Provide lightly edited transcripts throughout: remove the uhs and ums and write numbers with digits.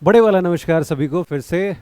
बड़े वाला नमस्कार सभी को फिर से।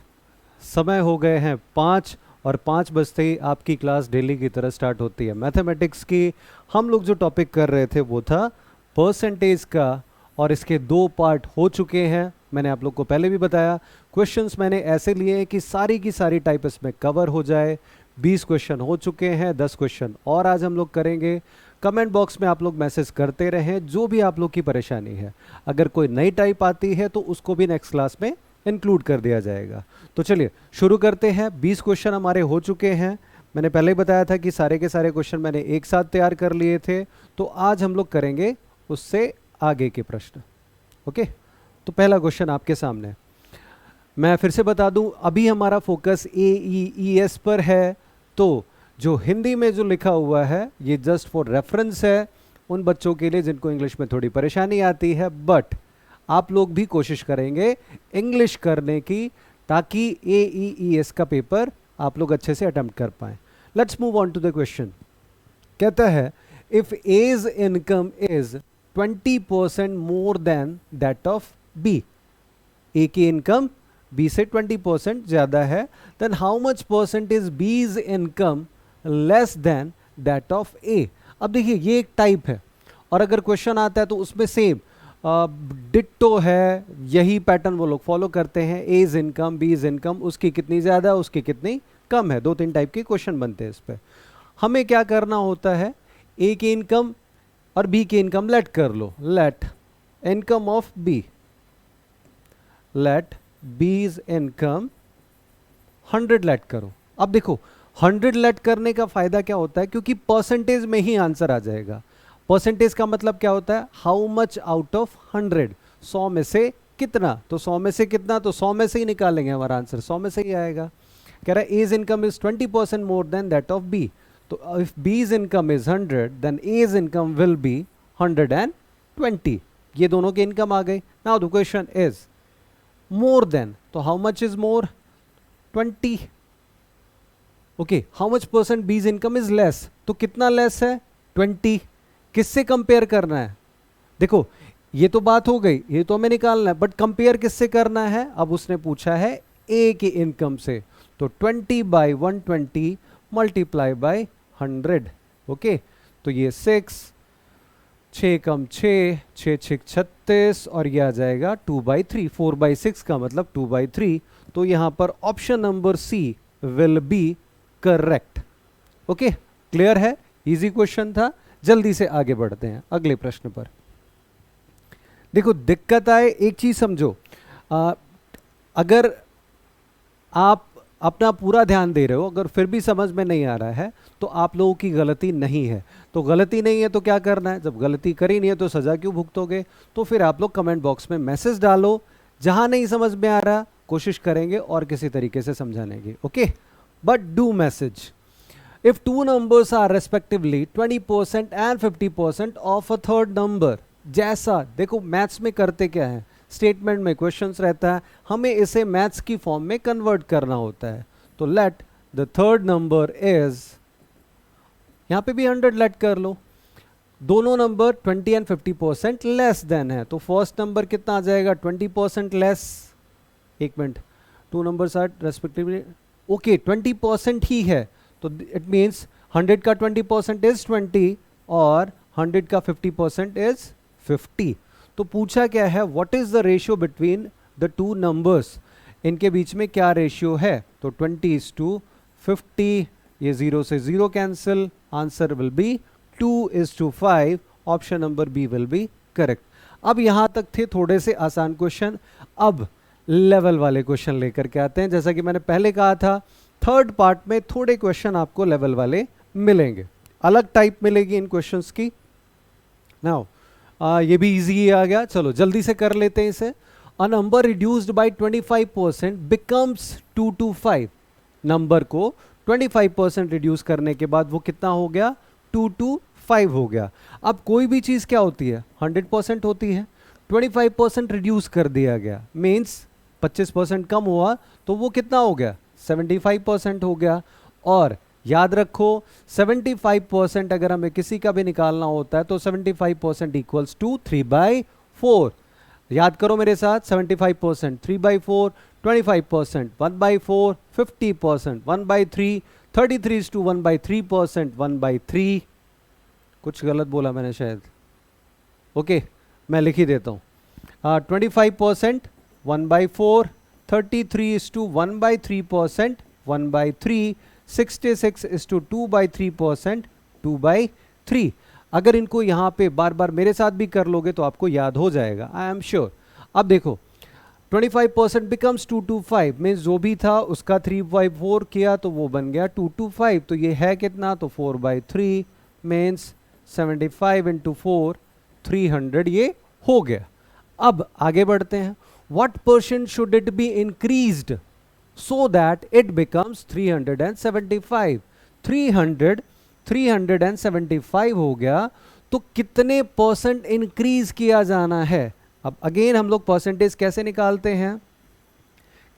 समय हो गए हैं 5 और 5 बजते ही आपकी क्लास डेली की तरह स्टार्ट होती है मैथमेटिक्स की। हम लोग जो टॉपिक कर रहे थे वो था परसेंटेज का, और इसके 2 पार्ट हो चुके हैं। मैंने आप लोग को पहले भी बताया, क्वेश्चंस मैंने ऐसे लिए हैं कि सारी की सारी टाइप इसमें कवर हो जाए। 20 क्वेश्चन हो चुके हैं, 10 क्वेश्चन और आज हम लोग करेंगे। कमेंट बॉक्स में आप लोग मैसेज करते रहें जो भी आप लोग की परेशानी है। अगर कोई नई टाइप आती है तो उसको भी नेक्स्ट क्लास में इंक्लूड कर दिया जाएगा। तो चलिए शुरू करते हैं। 20 क्वेश्चन हमारे हो चुके हैं। मैंने पहले ही बताया था कि सारे के सारे क्वेश्चन मैंने एक साथ तैयार कर लिए थे। तो आज हम लोग करेंगे उससे आगे के प्रश्न। ओके, तो पहला क्वेश्चन आपके सामने। मैं फिर से बता दूं, अभी हमारा फोकस AEES पर है। तो जो हिंदी में जो लिखा हुआ है ये जस्ट फॉर रेफरेंस है उन बच्चों के लिए जिनको इंग्लिश में थोड़ी परेशानी आती है, बट आप लोग भी कोशिश करेंगे इंग्लिश करने की ताकि AEES का पेपर आप लोग अच्छे से अटेम्प्ट कर पाएं। Let's move on to the question. कहता है if A's income is 20% more than that of B, A की इनकम B से 20% ज्यादा है, then how much percent is B's income less than that of A। अब देखिए ये एक टाइप है, और अगर क्वेश्चन आता है तो उसमें सेम डिट्टो है, यही पैटर्न वो लोग फॉलो करते हैं। A's इनकम B's इनकम, उसकी कितनी ज्यादा उसकी कितनी कम है। 2-3 टाइप के क्वेश्चन बनते हैं इस पे। हमें क्या करना होता है, A की इनकम और B की इनकम लेट कर लो। Let income of B, let B's income 100 let करो। अब देखो 100 लेट करने का फायदा क्या होता है, क्योंकि परसेंटेज में ही आंसर आ जाएगा। परसेंटेज का मतलब क्या होता है, हाउ मच आउट ऑफ 100, 100 में से कितना। तो 100 में से कितना, तो 100 में से ही निकालेंगे, हमारा आंसर 100 में से ही आएगा। कह रहा है A's income is 20% more than that of B। तो if B's income is 100 then A's income will be 120। ये दोनों की इनकम आ गई। Now the question is more than, तो how much is more, 20। Okay, how much percent B's income is less, तो कितना less है, 20। किससे कंपेयर करना है, देखो ये तो बात हो गई, ये तो हमें निकालना है, बट कंपेयर किससे करना है। अब उसने पूछा है A की इनकम से, तो 20/120 मल्टीप्लाई बाय 100। ओके, तो ये 6 कम 6, 6 36, और ये आ जाएगा 2/3। 4/6 का मतलब 2/3। तो यहां पर option number C will be correct. Okay, clear है, इजी क्वेश्चन था। जल्दी से आगे बढ़ते हैं अगले प्रश्न पर। देखो दिक्कत आए, एक चीज समझो, अगर आप अपना पूरा ध्यान दे रहे हो, अगर फिर भी समझ में नहीं आ रहा है तो आप लोगों की गलती नहीं है। तो गलती नहीं है तो क्या करना है, जब गलती करी नहीं है तो सजा क्यों भुगतोगे। तो फिर आप लोग कमेंट बॉक्स में मैसेज डालो, जहां नहीं समझ में आ रहा कोशिश करेंगे और किसी तरीके से समझाने की। Okay, but do message. If two numbers are respectively 20% and 50% of a third number, जैसा देखो मैथ्स में करते क्या है, स्टेटमेंट में क्वेश्चंस रहता है, हमें इसे मैथ्स की फॉर्म में कन्वर्ट करना होता है। तो let the third number is, यहां पे भी 100 लेट कर लो। दोनों नंबर 20 एंड 50% लेस देन है, तो फर्स्ट नंबर कितना आ जाएगा, 20% लेस। एक minute, two numbers are respectively, okay 20% ही है, तो इट मीन्स 100 का 20% इज 20 और 100 का 50% इज 50। तो पूछा क्या है, what is the ratio between the two numbers, इनके बीच में क्या रेशियो है। तो 20:50, ये 0 से 0 cancel, answer will be 2:5। Option number B will be correct. अब यहां तक थे थोड़े से आसान क्वेश्चन। अब लेवल वाले क्वेश्चन लेकर के आते हैं। जैसा कि मैंने पहले कहा था, थर्ड पार्ट में थोड़े क्वेश्चन आपको लेवल वाले मिलेंगे, अलग टाइप मिलेगी इन क्वेश्चंस की। नाउ ये भी इजी आ गया, चलो जल्दी से कर लेते हैं इसे। A number reduced by 25% becomes 225। Number को 25% रिड्यूस करने के बाद वो कितना हो गया, 225 हो गया। अब कोई भी चीज क्या होती है, 100% होती है। 25% रिड्यूस कर दिया गया मीन्स 25% कम हुआ, तो वो कितना हो गया, 75% हो गया। और याद रखो 75% अगर हमें किसी का भी निकालना होता है तो 75% इक्वल्स टू 3/4। याद करो मेरे साथ, 75%, 3/4 25%, 1/4 50%, 1/3 33:1/3%, 1/3 कुछ गलत बोला मैंने शायद, ओके मैं लिख ही देता हूँ। 25%, 1/4, 33:1/3%, 1/3, 66:2/3%, 2/3। अगर इनको यहाँ पे बार बार मेरे साथ भी कर लोगे तो आपको याद हो जाएगा, आई एम श्योर। अब देखो 25% बिकम्स 225, मीन्स जो भी था उसका 3/4 किया तो वो बन गया 225, तो ये है कितना, तो 4/3 मीन्स 75 × 4 300 ये हो गया। अब आगे बढ़ते हैं, what percent should it be increased so that it becomes 375? 375 हो गया, तो कितने परसेंट इंक्रीज किया जाना है। अब अगेन हम लोग परसेंटेज कैसे निकालते हैं,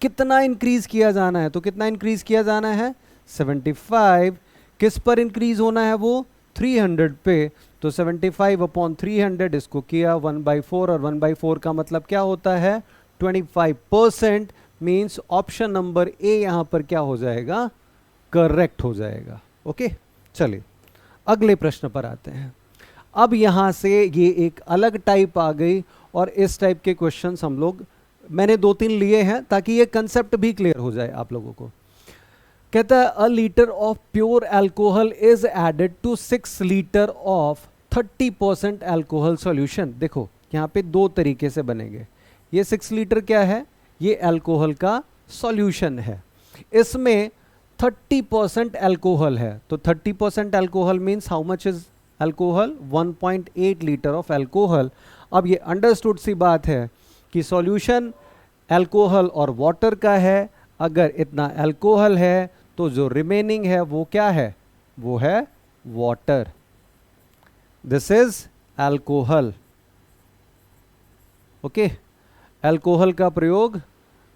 कितना इंक्रीज किया जाना है, तो कितना इंक्रीज किया जाना है, 75 किस पर इंक्रीज होना है, वो 300 पे, तो 75/300 इसको किया 1/4, और 1/4 का मतलब क्या होता है 25%, मीन्स ऑप्शन नंबर ए यहां पर क्या हो जाएगा, करेक्ट हो जाएगा। ओके चलिए अगले प्रश्न पर आते हैं। अब यहां से ये एक अलग टाइप आ गई, और इस टाइप के क्वेश्चंस हम लोग मैंने 2-3 लिए हैं ताकि ये कंसेप्ट भी क्लियर हो जाए आप लोगों को। कहता है a litre of pure alcohol is added to 6 litre of 30% alcohol solution. देखो यहाँ पे 2 तरीके से बनेंगे, ये 6 लीटर क्या है, ये अल्कोहल का सॉल्यूशन है, इसमें 30% अल्कोहल है, तो 30% alcohol means how much is alcohol, 1.8 litre of alcohol. अब ये अंडरस्टूड सी बात है कि सॉल्यूशन अल्कोहल और वाटर का है, अगर इतना अल्कोहल है तो जो रिमेनिंग है वो क्या है, वो है water. This is alcohol. Okay, alcohol का प्रयोग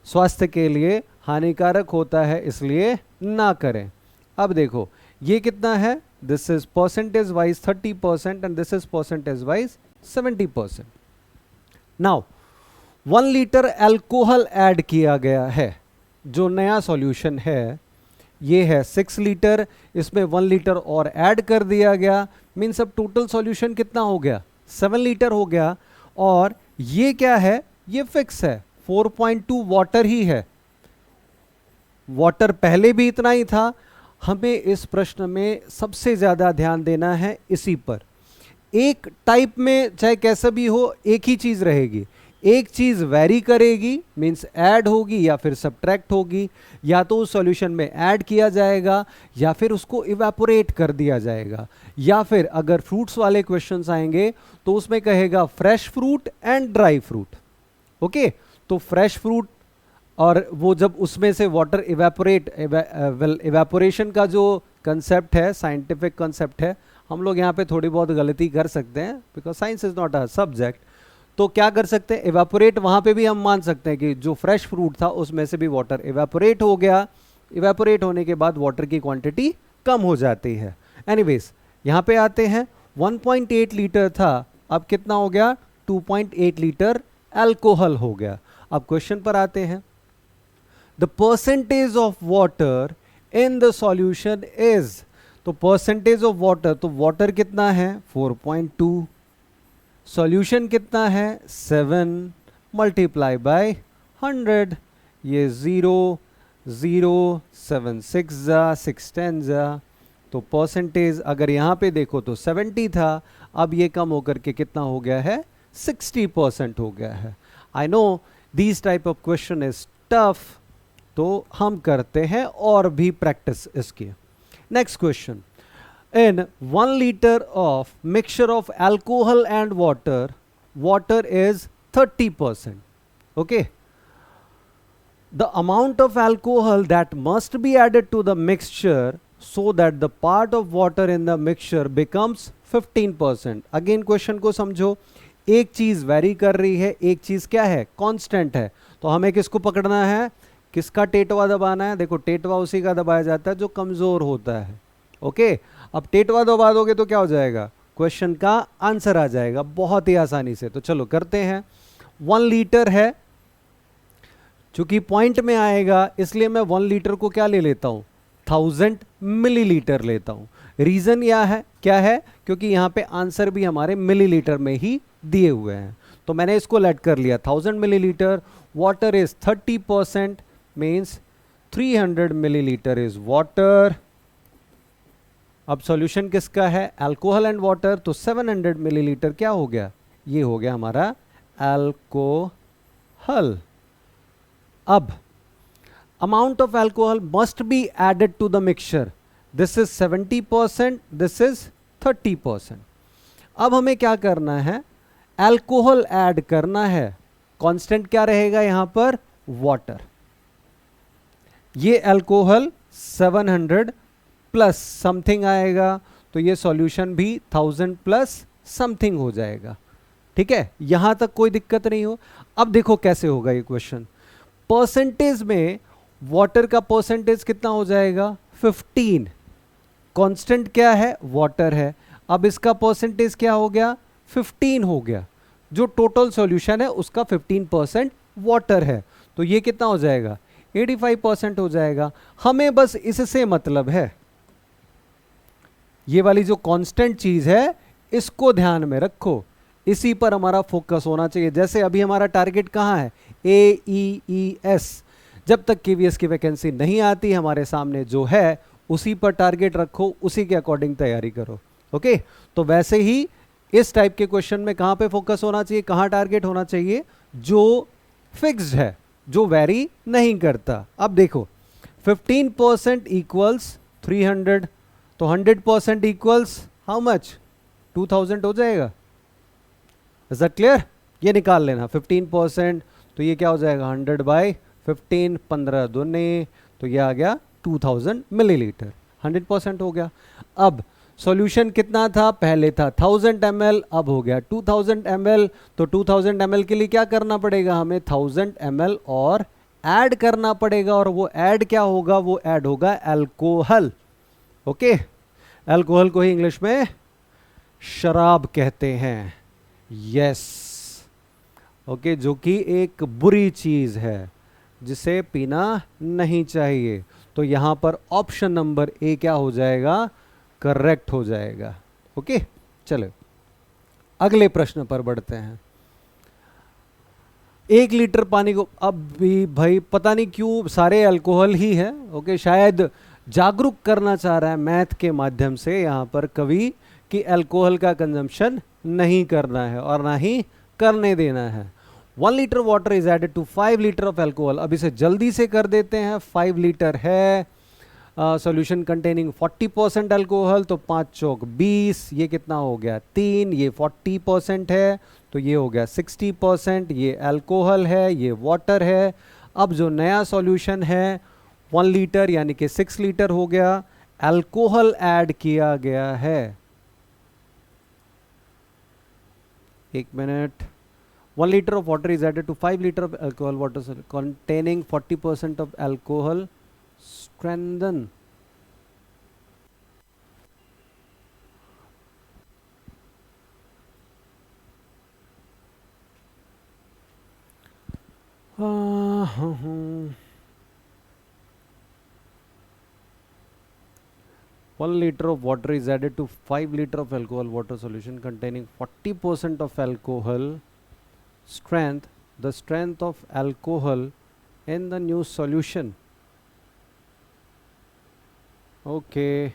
स्वास्थ्य के लिए हानिकारक होता है, इसलिए ना करें। अब देखो ये कितना है, this is percentage wise 30% and this is percentage wise 70%। Now 1 litre alcohol add किया गया है, जो नया सॉल्यूशन है ये है 6 लीटर, इसमें 1 लीटर और ऐड कर दिया गया, मीन्स अब टोटल सॉल्यूशन कितना हो गया, 7 लीटर हो गया। और ये क्या है, ये फिक्स है, 4.2 वाटर ही है, वाटर पहले भी इतना ही था। हमें इस प्रश्न में सबसे ज्यादा ध्यान देना है इसी पर। एक टाइप में चाहे कैसा भी हो एक ही चीज रहेगी, एक चीज वेरी करेगी, मींस ऐड होगी या फिर सब्ट्रैक्ट होगी, या तो उस सॉल्यूशन में ऐड किया जाएगा या फिर उसको इवेपोरेट कर दिया जाएगा, या फिर अगर फ्रूट्स वाले क्वेश्चंस आएंगे तो उसमें कहेगा fresh fruit and dry fruit. Okay, तो फ्रेश फ्रूट और वो जब उसमें से वाटर इवेपोरेशन का जो कंसेप्ट है, साइंटिफिक कंसेप्ट है, हम लोग यहाँ पे थोड़ी बहुत गलती कर सकते हैं because science is not a subject. तो क्या कर सकते हैं, इवेपोरेट वहाँ पे भी हम मान सकते हैं कि जो फ्रेश फ्रूट था उसमें से भी वाटर इवेपोरेट हो गया, इवेपोरेट होने के बाद वाटर की क्वांटिटी कम हो जाती है। एनीवेज यहाँ पे आते हैं, 1.8 लीटर था, अब कितना हो गया, 2.8 लीटर अल्कोहल हो गया। अब क्वेश्चन पर आते हैं, the percentage of water in the solution is, तो परसेंटेज ऑफ वाटर, तो वाटर कितना है 4.2, सॉल्यूशन कितना है 7 मल्टीप्लाई बाय 100, ये 0 0 7 6 जा 6 10 जा, तो परसेंटेज अगर यहाँ पे देखो तो 70 था, अब ये कम होकर के कितना हो गया है 60% हो गया है। I know these type of question is tough, तो हम करते हैं और भी प्रैक्टिस इसकी। Next question, in 1 liter of mixture of alcohol and water is 30%. Okay, the amount of alcohol that must be added to the mixture so that the part of water in the mixture becomes 15%. Again question को समझो, एक चीज very कर रही है, एक चीज क्या है कांस्टेंट है, तो हमें किसको पकड़ना है, किसका टेटवा दबाना है। देखो टेटवा उसी का दबाया जाता है जो कमजोर होता है। ओके, अब टेटवा दबा दोगे तो क्या हो जाएगा, क्वेश्चन का आंसर आ जाएगा बहुत ही आसानी से। तो चलो करते हैं, 1 लीटर है, चूंकि पॉइंट में आएगा इसलिए मैं 1 लीटर को क्या ले लेता हूं, 1000 मिलीलीटर लेता हूं। रीजन क्या है, क्योंकि यहां पे आंसर भी हमारे मिलीलीटर में ही दिए हुए हैं, तो मैंने इसको लेट कर लिया 1000 millilitre. Water is 30%, means 300 millilitre is water. अब सॉल्यूशन किसका है, अल्कोहल एंड वाटर, तो 700 मिलीलीटर क्या हो गया, ये हो गया हमारा अल्कोहल। अब amount of alcohol must be added to the mixture. This is 70%, this is 30%. अब हमें क्या करना है, अल्कोहल ऐड करना है। कांस्टेंट क्या रहेगा यहां पर, वाटर। ये अल्कोहल 700 प्लस समथिंग आएगा, तो ये सॉल्यूशन भी 1000 प्लस समथिंग हो जाएगा। ठीक है, यहां तक कोई दिक्कत नहीं हो। अब देखो कैसे होगा ये क्वेश्चन। परसेंटेज में वाटर का परसेंटेज कितना हो जाएगा, 15। कांस्टेंट क्या है, वाटर है। अब इसका परसेंटेज क्या हो गया, 15 हो गया। जो टोटल सॉल्यूशन है उसका 15% वाटर है, तो ये कितना हो जाएगा, 85% हो जाएगा। हमें बस इससे मतलब है, ये वाली जो कांस्टेंट चीज है इसको ध्यान में रखो, इसी पर हमारा फोकस होना चाहिए। जैसे अभी हमारा टारगेट कहां है, AEES। जब तक KVS की वैकेंसी नहीं आती, हमारे सामने जो है उसी पर टारगेट रखो, उसी के अकॉर्डिंग तैयारी करो। ओके, तो वैसे ही इस टाइप के क्वेश्चन में कहां पे फोकस होना चाहिए, कहां टारगेट होना चाहिए, जो फिक्स्ड है, जो वेरी नहीं करता। अब देखो 15% इक्वल्स 300, तो 100% इक्वल्स हाउ मच, 2000 हो जाएगा। इज दैट क्लियर, ये निकाल लेना 15%, तो ये क्या हो जाएगा 100/15, 15 दूनी, तो ये आ गया 2000 मिलीलीटर, 100% हो गया। अब सॉल्यूशन कितना था, पहले था 1000 ml, अब हो गया 2000 ml। तो 2000 ml के लिए क्या करना पड़ेगा, हमें 1000 ml और ऐड करना पड़ेगा, और वो ऐड क्या होगा, वो ऐड होगा अल्कोहल। ओके, अल्कोहल को ही इंग्लिश में शराब कहते हैं, यस। ओके, जो कि एक बुरी चीज है जिसे पीना नहीं चाहिए। तो यहां पर ऑप्शन नंबर ए क्या हो जाएगा, करेक्ट हो जाएगा। ओके, चलो अगले प्रश्न पर बढ़ते हैं। 1 लीटर पानी को, अब भी भाई पता नहीं क्यों सारे अल्कोहल ही है। ओके, शायद जागरूक करना चाह रहा है मैथ के माध्यम से यहां पर कवि कि अल्कोहल का कंजम्पशन नहीं करना है और ना ही करने देना है। 1 litre water is added to 5 litre of alcohol. अब इसे जल्दी से कर देते हैं। 5 लीटर है, सॉल्यूशन कंटेनिंग 40% अल्कोहल, तो 5 चौक 20, ये कितना हो गया 3, ये 40% है, तो ये हो गया 60%। ये अल्कोहल है, ये वाटर है। अब जो नया सॉल्यूशन है 1 लीटर यानी कि 6 लीटर हो गया, अल्कोहल ऐड किया गया है। एक minute, 1 liter of water is added to 5 liter of alcohol water containing 40% of alcohol. Strengthen. Uh, 1 liter of water is added to 5 liter of alcohol water solution containing 40% of alcohol. Strength, the strength of alcohol in the new solution. Okay,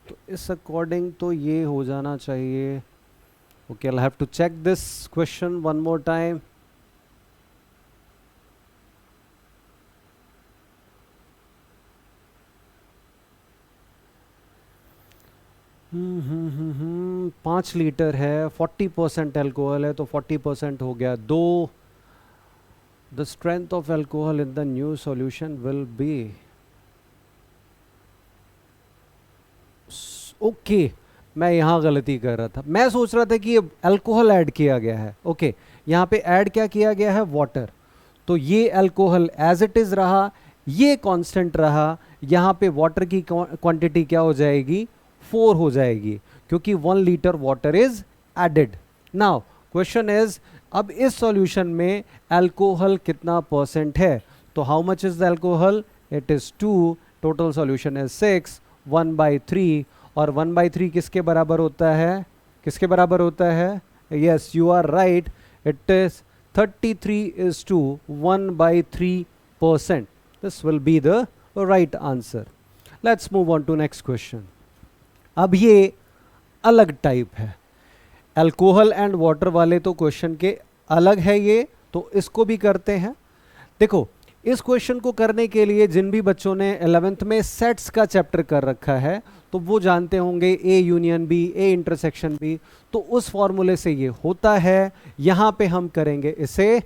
तो इस according तो ये हो जाना चाहिए। Okay, I'll have to check this question one more time. Hmm 5 litre है, 40% alcohol है, तो 40% हो गया 2। The strength of alcohol in the new solution will be, okay, मैं यहाँ गलती कर रहा था। मैं सोच रहा था कि ये अल्कोहल ऐड किया गया है। ओके, यहाँ पे ऐड क्या किया गया है, वाटर। तो ये अल्कोहल एज इट इज रहा, ये कांस्टेंट रहा। यहाँ पे वाटर की क्वांटिटी क्या हो जाएगी, 4 हो जाएगी, क्योंकि 1 litre water is added. Now question is, अब इस सॉल्यूशन में अल्कोहल कितना परसेंट है? तो how much is the alcohol? It is 2, total solution is 6, 1/3, और 1/3 किसके बराबर होता है? किसके बराबर होता है? Yes, you are right, it is 33:1/3%. This will be the right answer. Let's move on to next question. अब ये अलग टाइप है, अल्कोहल एंड वाटर वाले तो क्वेश्चन के अलग है ये, तो इसको भी करते हैं। देखो, इस क्वेश्चन को करने के लिए जिन भी बच्चों ने 11th में सेट्स का चैप्टर कर रखा है तो वो जानते होंगे A union B, A intersection B, तो उस फॉर्मूले से ये होता है। यहाँ पे हम करेंगे इसे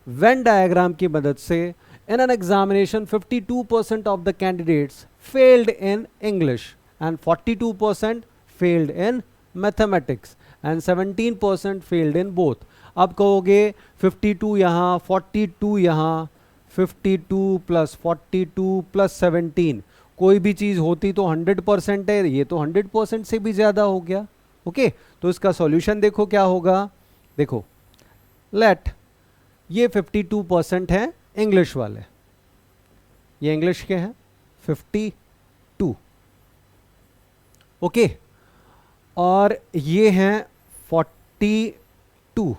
वेन डायग्राम की मदद से। In an examination 52% of the candidates failed in English and 42% failed in mathematics and 17% failed in both. अब कहोगे 52 यहाँ, 42 यहाँ, 52 + 42 + 17, कोई भी चीज़ होती तो 100% है, ये तो 100% से भी ज़्यादा हो गया। ओके, तो इसका सॉल्यूशन देखो क्या होगा। देखो, लेट ये 52% है इंग्लिश वाले, ये इंग्लिश के हैं 52, ओके, और ये हैं 42,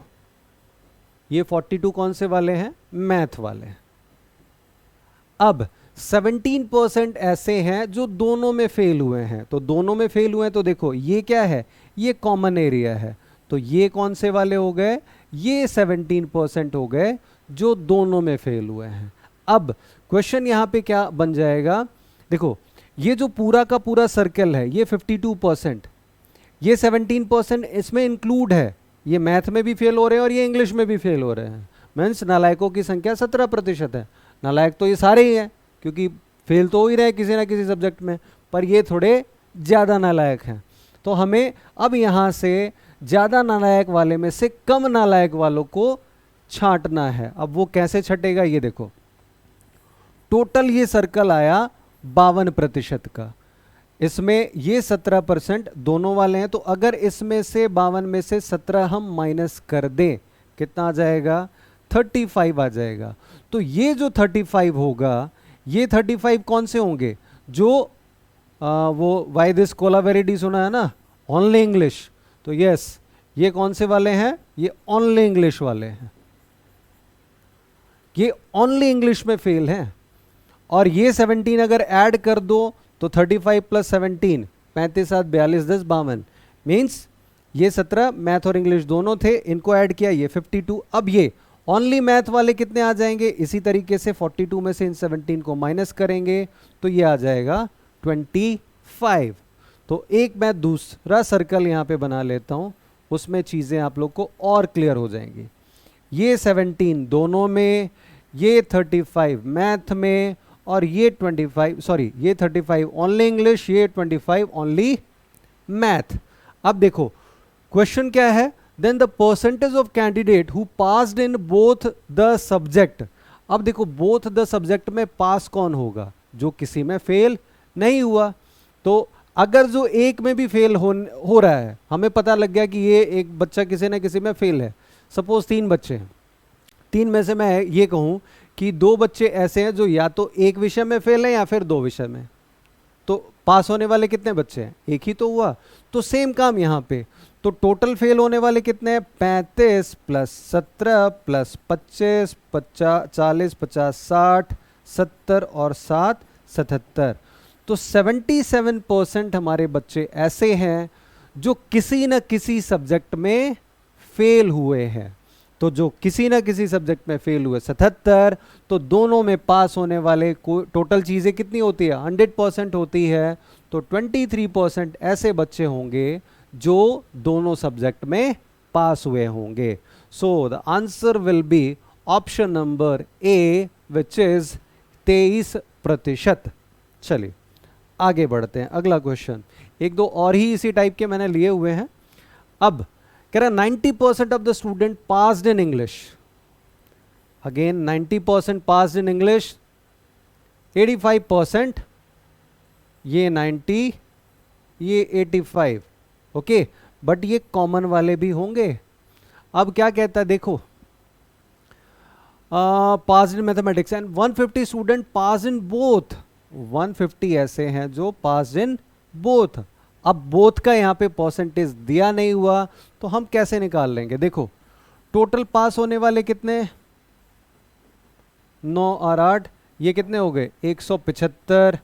ये 42 कौन से वाले हैं? मैथ वाले। अब 17% ऐसे हैं जो दोनों में फेल हुए हैं, तो दोनों में फेल हुए हैं तो देखो ये क्या है? ये कॉमन एरिया है, तो ये कौन से वाले हो गए? ये 17% हो गए जो दोनों में फेल हुए हैं। अब क्वेश्चन यहाँ पे क्या बन जाएगा? देखो, ये जो पूरा का पूरा सर्कल है ये 52%, ये 17% इसमें इंक्लूड है, ये मैथ में भी फेल हो रहे हैं और ये इंग्लिश में भी फेल हो रहे हैं। मीन्स नालायकों की संख्या 17% है। नालायक तो ये सारे ही हैं क्योंकि फेल तो हो ही रहे हैं किसी ना किसी सब्जेक्ट में, पर ये थोड़े ज़्यादा नालायक हैं। तो हमें अब यहाँ से ज़्यादा नालायक वाले में से कम नालायक वालों को छांटना है। अब वो कैसे छटेगा ये देखो, टोटल ये सर्कल आया 52% का, इसमें ये 17% दोनों वाले हैं, तो अगर इसमें से 52 में से 17 हम माइनस कर दें, कितना आ जाएगा? 35 आ जाएगा। तो ये जो 35 होगा, ये 35 कौन से होंगे? जो वो वाई दिस कोलावेरिटी सुना है ना, ओनली इंग्लिश, तो यस, ये कौन से वाले हैं? ये ओनली इंग्लिश वाले हैं, ये ओनली इंग्लिश में फेल हैं। और ये 17 अगर ऐड कर दो तो 35 + 17, 35 7 42 10 52, मीन्स ये 17 मैथ और इंग्लिश दोनों थे, इनको ऐड किया ये 52। अब ये ओनली मैथ वाले कितने आ जाएंगे? इसी तरीके से 42 में से इन 17 को माइनस करेंगे तो ये आ जाएगा 25। तो एक मैं दूसरा सर्कल यहाँ पे बना लेता हूँ, उसमें चीज़ें आप लोग को और क्लियर हो जाएंगी। ये 17 दोनों में, ये 35 मैथ में, और ये 25, सॉरी ये 35 ओनली इंग्लिश, ये 25 ओनली मैथ। अब देखो क्वेश्चन क्या है? Then the percentage of candidate who passed in both the subject. अब देखो बोथ द सब्जेक्ट में पास कौन होगा? जो किसी में फेल नहीं हुआ। तो अगर जो एक में भी फेल हो रहा है, हमें पता लग गया कि ये एक बच्चा किसी न किसी में फेल है, सपोज 3 बच्चे हैं, 3 में से मैं ये कहूँ कि 2 बच्चे ऐसे हैं जो या तो एक विषय में फेल हैं या फिर 2 विषय में, तो पास होने वाले कितने बच्चे हैं? एक ही तो हुआ। तो सेम काम यहाँ पे, तो टोटल फेल होने वाले कितने हैं? 35 + 17 + 25 40 50 60 70 और 7 77। तो 77% हमारे बच्चे ऐसे हैं जो किसी न किसी सब्जेक्ट में फेल हुए हैं। तो जो किसी ना किसी सब्जेक्ट में फेल हुए 77, तो दोनों में पास होने वाले को टोटल चीज़ें कितनी होती है? 100% होती है। तो 23% ऐसे बच्चे होंगे जो दोनों सब्जेक्ट में पास हुए होंगे। So the answer will B option number A, which is 23%। चलिए आगे बढ़ते हैं, अगला क्वेश्चन। एक दो और ही इसी टाइप के मैंने लिए हुए हैं। अब कह रहा 90% of the student passed in English. Again 90% passed in English, 85%, ये 90, ये 85, ओके, बट ये कॉमन वाले भी होंगे। अब क्या कहता है देखो, pass in mathematics and 150 student pass in both, 150 ऐसे हैं जो पास इन बोथ। अब बोथ का यहाँ पे परसेंटेज दिया नहीं हुआ तो हम कैसे निकाल लेंगे? देखो टोटल पास होने वाले कितने, 9 और 8, ये कितने हो गए 175।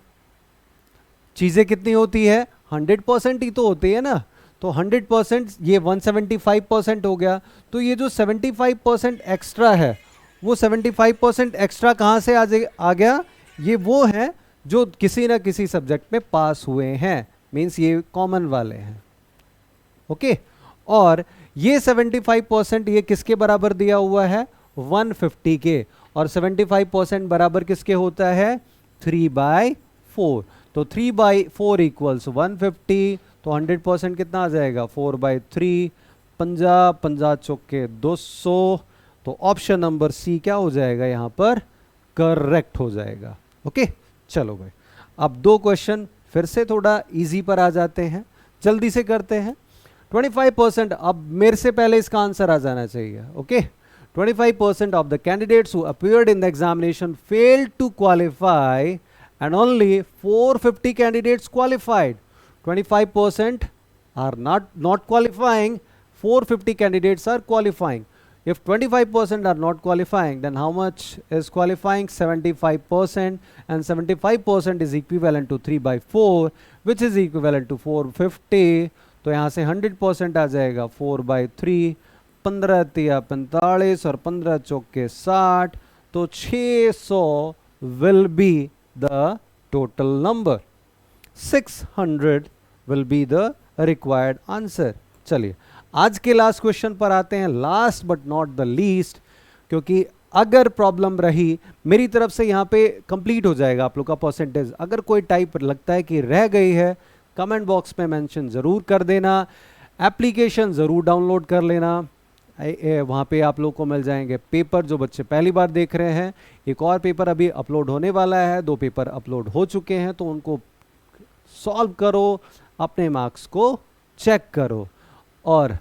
चीजें कितनी होती है 100% ही तो होती है ना, तो 100% ये 175% हो गया। तो ये जो 75% एक्स्ट्रा है वो 75% एक्स्ट्रा कहाँ से आ गया? ये वो है जो किसी ना किसी सब्जेक्ट में पास हुए हैं, मीन्स ये कॉमन वाले हैं। ओके, और ये 75% ये किसके बराबर दिया हुआ है? 150 के, और 75% बराबर किसके होता है? 3/4। तो 3/4 इक्वल्स 150, तो 100% कितना आ जाएगा? 4/3, 50 50 चौके 200। तो ऑप्शन नंबर सी क्या हो जाएगा यहाँ पर? करेक्ट हो जाएगा। ओके, चलो भाई अब दो क्वेश्चन फिर से थोड़ा इजी पर आ जाते हैं, जल्दी से करते हैं। 25%, अब मेरे से पहले इसका आंसर आ जाना चाहिए। Okay, 25% of the candidates who appeared in the examination failed to qualify and only 450 candidates qualified. 25% are not qualifying, 450 candidates are qualifying. If 25% are not qualifying, then how much is qualifying? 75%, and 75% is equivalent to 3/4, which is equivalent to 450. तो यहाँ से 100% आ जाएगा 4/3, 15 तिया 45 और 15 चौके 60, तो 600 will be the total number. 600 will be the required answer. चलिए आज के लास्ट क्वेश्चन पर आते हैं, last but not the least, क्योंकि अगर प्रॉब्लम रही मेरी तरफ से यहाँ पे कंप्लीट हो जाएगा आप लोग का परसेंटेज। अगर कोई टाइप लगता है कि रह गई है, कमेंट बॉक्स में मेंशन ज़रूर कर देना, एप्लीकेशन ज़रूर डाउनलोड कर लेना, वहाँ पे आप लोग को मिल जाएंगे पेपर। जो बच्चे पहली बार देख रहे हैं, एक और पेपर अभी अपलोड होने वाला है, 2 पेपर अपलोड हो चुके हैं, तो उनको सॉल्व करो, अपने मार्क्स को चेक करो, और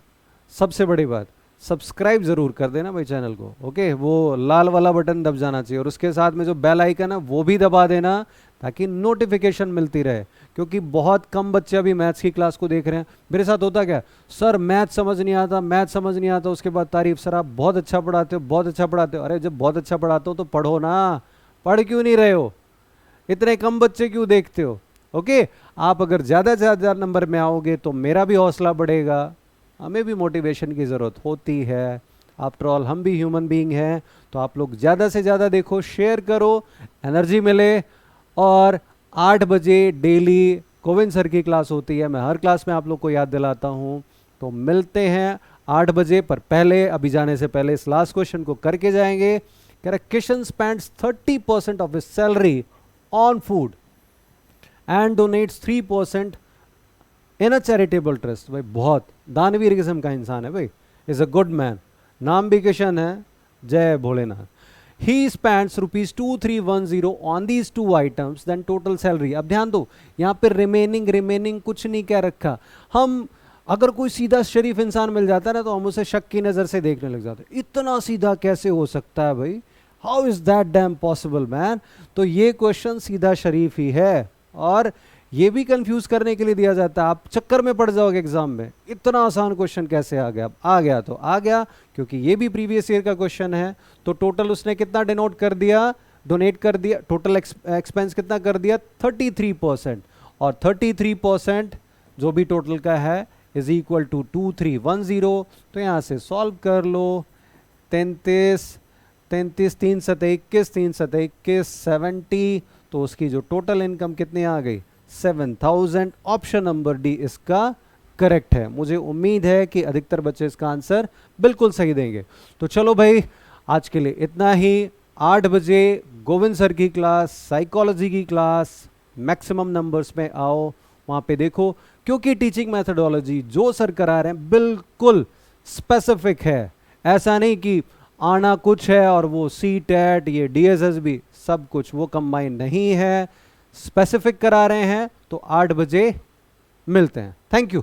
सबसे बड़ी बात सब्सक्राइब ज़रूर कर देना भाई चैनल को। ओके, वो लाल वाला बटन दब जाना चाहिए, और उसके साथ में जो बेल आइकन है वो भी दबा देना, ताकि नोटिफिकेशन मिलती रहे। क्योंकि बहुत कम बच्चे अभी मैथ्स की क्लास को देख रहे हैं। मेरे साथ होता क्या, सर मैथ समझ नहीं आता, मैथ समझ नहीं आता, उसके बाद तारीफ, सर आप बहुत अच्छा पढ़ाते हो, बहुत अच्छा पढ़ाते हो। अरे जब बहुत अच्छा पढ़ाते हो तो पढ़ो ना, पढ़ क्यों नहीं रहे हो? इतने कम बच्चे क्यों देखते हो? ओके, आप अगर ज़्यादा से ज़्यादा नंबर में आओगे तो मेरा भी हौसला बढ़ेगा, हमें भी मोटिवेशन की ज़रूरत होती है। आफ्टर ऑल हम भी ह्यूमन बीइंग हैं। तो आप लोग ज़्यादा से ज़्यादा देखो, शेयर करो, एनर्जी मिले। और 8 बजे डेली गोविंद सर की क्लास होती है, मैं हर क्लास में आप लोग को याद दिलाता हूँ। तो मिलते हैं 8 बजे, पर पहले अभी जाने से पहले इस लास्ट क्वेश्चन को करके जाएंगे। कह रहा Kishan spends 30% of his salary on food and donates 3% in a charitable trust. भाई बहुत दानवीर किस्म का इंसान है भाई, इज अ गुड मैन। नाम भी किशन है, जय Bholenath. He spends ₹2310 on these 2 items, then total salary. अब ध्यान दो, यहाँ पे रिमेनिंग कुछ नहीं क्या रखा। हम अगर कोई सीधा शरीफ इंसान मिल जाता है ना, तो हम उसे शक की नज़र से देखने लग जाते, इतना सीधा कैसे हो सकता है भाई, how is that dam possible man. तो ये क्वेश्चन सीधा शरीफ ही है, और ये भी कंफ्यूज करने के लिए दिया जाता है। आप चक्कर में पड़ जाओगे एग्जाम में, इतना आसान क्वेश्चन कैसे आ गया। आ गया तो आ गया, क्योंकि ये भी प्रीवियस ईयर का क्वेश्चन है। तो टोटल उसने कितना डिनोट कर दिया, डोनेट कर दिया, टोटल एक्सपेंस कितना कर दिया, 33%। और 33% जो भी टोटल का है इज इक्वल टू 2310। तो यहाँ से सॉल्व कर लो, 33 3 सतह 21, 3 सतह 21, 70। तो उसकी जो टोटल इनकम कितनी आ गई, 7000। ऑप्शन नंबर डी इसका करेक्ट है। मुझे उम्मीद है कि अधिकतर बच्चे इसका आंसर बिल्कुल सही देंगे। तो चलो भाई, आज के लिए इतना ही। 8 बजे गोविंद सर की क्लास, साइकोलॉजी की क्लास, मैक्सिमम नंबर्स में आओ, वहाँ पे देखो, क्योंकि टीचिंग मैथडोलॉजी जो सर करा रहे हैं बिल्कुल स्पेसिफिक है। ऐसा नहीं कि आना कुछ है और वो CTET, ये DSS भी सब कुछ वो कंबाइन नहीं है, स्पेसिफिक करा रहे हैं। तो 8 बजे मिलते हैं। Thank you.